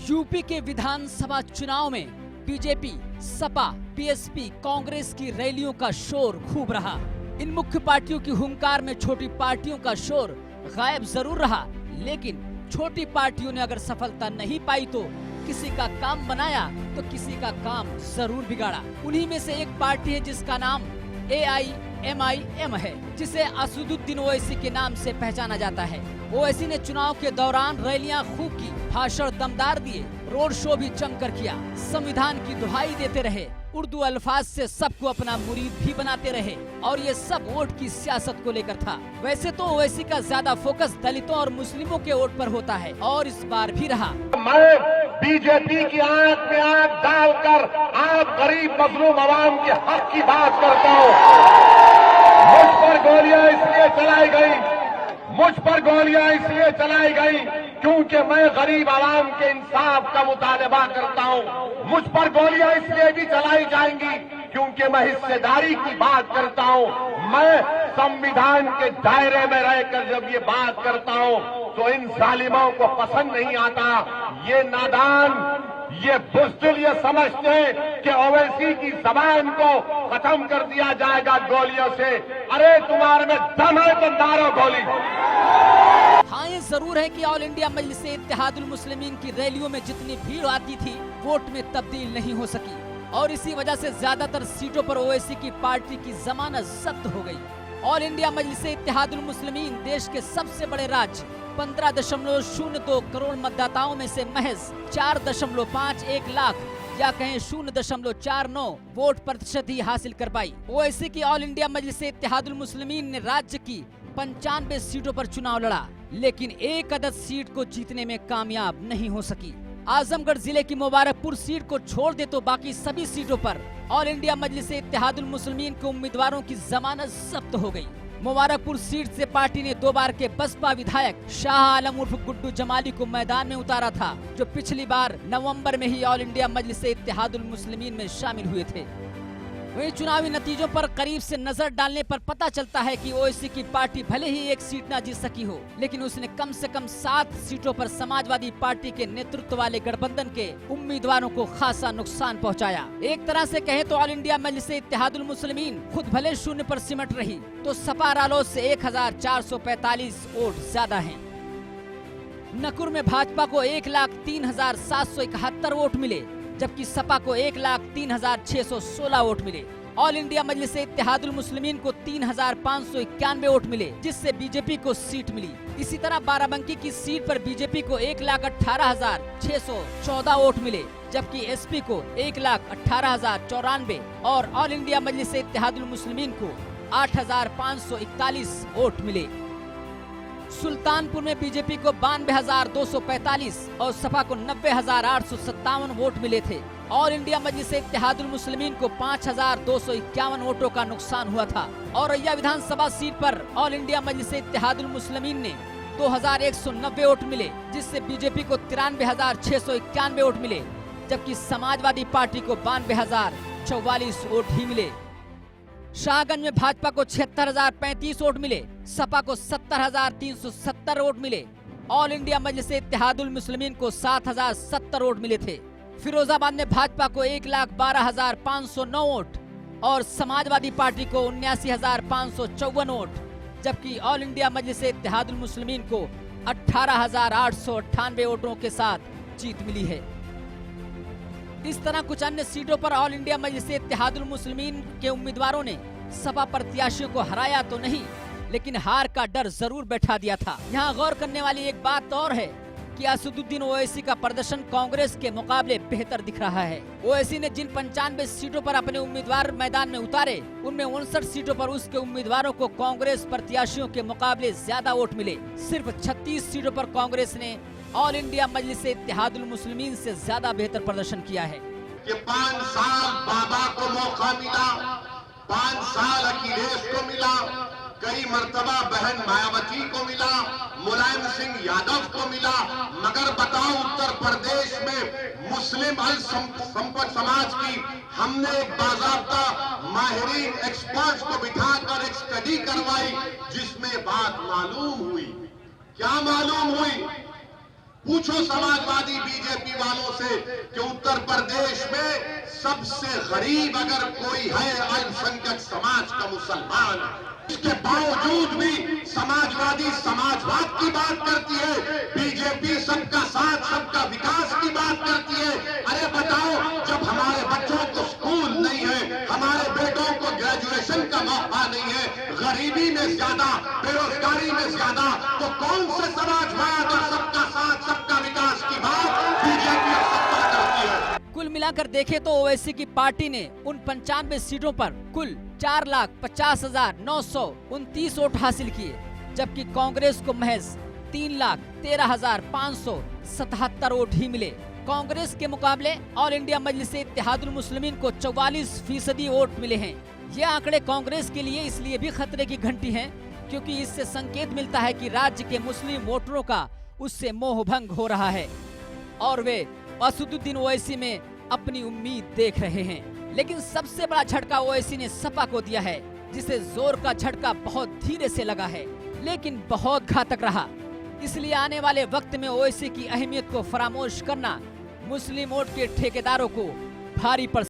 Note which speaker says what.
Speaker 1: UP के विधानसभा चुनाव में बीजेपी, सपा, बीएसपी, कांग्रेस की रैलियों का शोर खूब रहा। इन मुख्य पार्टियों की हुंकार में छोटी पार्टियों का शोर गायब जरूर रहा, लेकिन छोटी पार्टियों ने अगर सफलता नहीं पाई तो किसी का काम बनाया तो किसी का काम जरूर बिगाड़ा। उन्हीं में से एक पार्टी है जिसका नाम AIMIM है, जिसे असदुद्दीन ओवैसी के नाम से पहचाना जाता है। ओवैसी ने चुनाव के दौरान रैलियां खूब की, भाषण दमदार दिए, रोड शो भी जमकर किया, संविधान की दुहाई देते रहे, उर्दू अल्फाज से सबको अपना मुरीद भी बनाते रहे और ये सब वोट की सियासत को लेकर था। वैसे तो ओवैसी का ज्यादा फोकस दलितों और मुस्लिमों के वोट पर होता है और इस बार भी रहा।
Speaker 2: मैं बीजेपी की आंख में आंख डालकर आप गरीब मजलूम आवाम के हक की बात करता हूं। मुझ पर गोलियां इसलिए चलाई गई क्योंकि मैं गरीब आवाम के इंसाफ का मुतालबा करता हूं। मुझ पर गोलियां इसलिए भी चलाई जाएंगी क्योंकि मैं हिस्सेदारी की बात करता हूं। मैं संविधान के दायरे में रहकर जब ये बात करता हूं तो इन जालिमों को पसंद नहीं आता। ये नादान, ये बुज़दिल ये समझते हैं कि ओवैसी की जबान को खत्म कर दिया जाएगा गोलियों से। अरे तुम्हारे में दम है तो मारो गोली।
Speaker 1: हाँ, ये जरूर है कि ऑल इंडिया मजलिस-ए इत्तेहादुल मुस्लिमीन की रैलियों में जितनी भीड़ आती थी वोट में तब्दील नहीं हो सकी और इसी वजह से ज्यादातर सीटों पर ओवैसी की पार्टी की जमानत जब्त हो गई। ऑल इंडिया मजलिस-ए इत्तेहादुल मुस्लिमीन देश के सबसे बड़े राज्य 15.02 करोड़ मतदाताओं में से महज 4.51 लाख या कहें 0.49 वोट प्रतिशत ही हासिल कर पाई। ओवैसी की ऑल इंडिया मजलिस-ए इत्तेहादुल मुस्लिमीन ने राज्य की 95 सीटों पर चुनाव लड़ा, लेकिन एक अदद सीट को जीतने में कामयाब नहीं हो सकी। आजमगढ़ जिले की मुबारकपुर सीट को छोड़ दे तो बाकी सभी सीटों पर ऑल इंडिया मजलिस-ए इत्तेहादुल मुस्लिमीन के उम्मीदवारों की जमानत जब्त हो गई। मुबारकपुर सीट से पार्टी ने 2 बार के बसपा विधायक शाह आलम उर्फ गुड्डू जमाली को मैदान में उतारा था, जो पिछली बार नवंबर में ही ऑल इंडिया मजलिस-ए इत्तेहादुल मुस्लिमीन में शामिल हुए थे। वहीं चुनावी नतीजों पर करीब से नजर डालने पर पता चलता है कि ओवैसी की पार्टी भले ही एक सीट न जीत सकी हो, लेकिन उसने कम से कम 7 सीटों पर समाजवादी पार्टी के नेतृत्व वाले गठबंधन के उम्मीदवारों को खासा नुकसान पहुंचाया। एक तरह से कहे तो ऑल इंडिया मजलिस-ए इत्तेहादुल मुस्लिमीन खुद भले शून्य पर सिमट रही तो सपा रालोद से 1445 वोट ज्यादा हैं। नकुर में भाजपा को 1,03,771 वोट मिले, जबकि सपा को 1,03,616 वोट मिले। ऑल इंडिया मजलिस-ए इत्तेहादुल मुस्लिमीन को 3,591 वोट मिले, जिससे बीजेपी को सीट मिली। इसी तरह बाराबंकी की सीट पर बीजेपी को 1,18,614 वोट मिले, जबकि एसपी को 1,18,094 और ऑल इंडिया मजलिस-ए इत्तेहादुल मुस्लिमीन को 8,541 वोट मिले। सुल्तानपुर में बीजेपी को 92,245 और सपा को 90,857 वोट मिले थे। ऑल इंडिया मजलिस-ए इत्तेहादुल मुस्लिमीन को 5,251 वोटों का नुकसान हुआ था। और औरैया विधानसभा सीट पर ऑल इंडिया मजलिस-ए इत्तेहादुल मुस्लिमीन ने 2,190 वोट मिले, जिससे बीजेपी को 93,691 वोट मिले, जबकि समाजवादी पार्टी को 92,044 वोट ही मिले। शाहगंज में भाजपा को 76,035 वोट मिले, सपा को 70,370 वोट मिले। ऑल इंडिया मजलिस-ए इत्तेहादुल मुस्लिमीन को 7,070 वोट मिले थे। फिरोजाबाद में भाजपा को 1,12,509 वोट और समाजवादी पार्टी को 79,554 वोट, जबकि ऑल इंडिया मजलिस-ए इत्तेहादुल मुस्लिमीन को 18,898 वोटों के साथ जीत मिली है। इस तरह कुछ अन्य सीटों पर ऑल इंडिया मजलिस-ए इत्तेहादुल मुस्लिमीन के उम्मीदवारों ने सपा प्रत्याशियों को हराया तो नहीं, लेकिन हार का डर जरूर बैठा दिया था। यहाँ गौर करने वाली एक बात और है कि असदुद्दीन ओवैसी का प्रदर्शन कांग्रेस के मुकाबले बेहतर दिख रहा है। ओवैसी ने जिन 95 सीटों पर अपने उम्मीदवार मैदान में उतारे, उनमें 59 सीटों पर उसके उम्मीदवारों को कांग्रेस प्रत्याशियों के मुकाबले ज्यादा वोट मिले। सिर्फ 36 सीटों पर कांग्रेस ने ऑल इंडिया मजलिस-ए इत्तेहादुल मुस्लिमीन से ज्यादा बेहतर प्रदर्शन किया है।
Speaker 3: कि 5 साल बाबा को मौका मिला, 5 साल अखिलेश को मिला, कई मर्तबा बहन मायावती को मिला, मुलायम सिंह यादव को मिला, मगर बताओ उत्तर प्रदेश में मुस्लिम अल्पसंख्यक समाज की हमने एक बाज़ाब्ता माहिरीन एक्सपर्ट्स को बिठाकर एक स्टडी करवाई, जिसमें बात मालूम हुई। क्या मालूम हुई? पूछो समाजवादी बीजेपी वालों से कि उत्तर प्रदेश में सबसे गरीब अगर कोई है अल्पसंख्यक समाज का मुसलमान। इसके बावजूद भी समाजवादी समाजवाद की बात करती है, बीजेपी सबका साथ सबका विकास की बात करती है। अरे बताओ, जब हमारे बच्चों को स्कूल नहीं है, हमारे बेटों को ग्रेजुएशन का मौका नहीं है, गरीबी में ज्यादा, बेरोजगारी में ज्यादा, तो कौन से समाजवाद और सबका साथ सबका विकास की बात बीजेपी और सत्ता करती है?
Speaker 1: कुल मिलाकर देखें तो ओवैसी की पार्टी ने उन 95 सीटों पर कुल 4,50,929 वोट हासिल किए, जबकि कांग्रेस को महज 3,13,577 वोट ही मिले। कांग्रेस के मुकाबले ऑल इंडिया मजलिसे इत्तेहादुल मुस्लिमीन को 44% वोट मिले हैं। ये आंकड़े कांग्रेस के लिए इसलिए भी खतरे की घंटी हैं क्योंकि इससे संकेत मिलता है कि राज्य के मुस्लिम वोटरों का उससे मोह भंग हो रहा है और वे असदुद्दीन ओवैसी में अपनी उम्मीद देख रहे हैं। लेकिन सबसे बड़ा झटका ओवैसी ने सपा को दिया है, जिसे जोर का झटका बहुत धीरे से लगा है लेकिन बहुत घातक रहा। इसलिए आने वाले वक्त में ओवैसी की अहमियत को फरामोश करना मुस्लिम वोट के ठेकेदारों को भारी पड़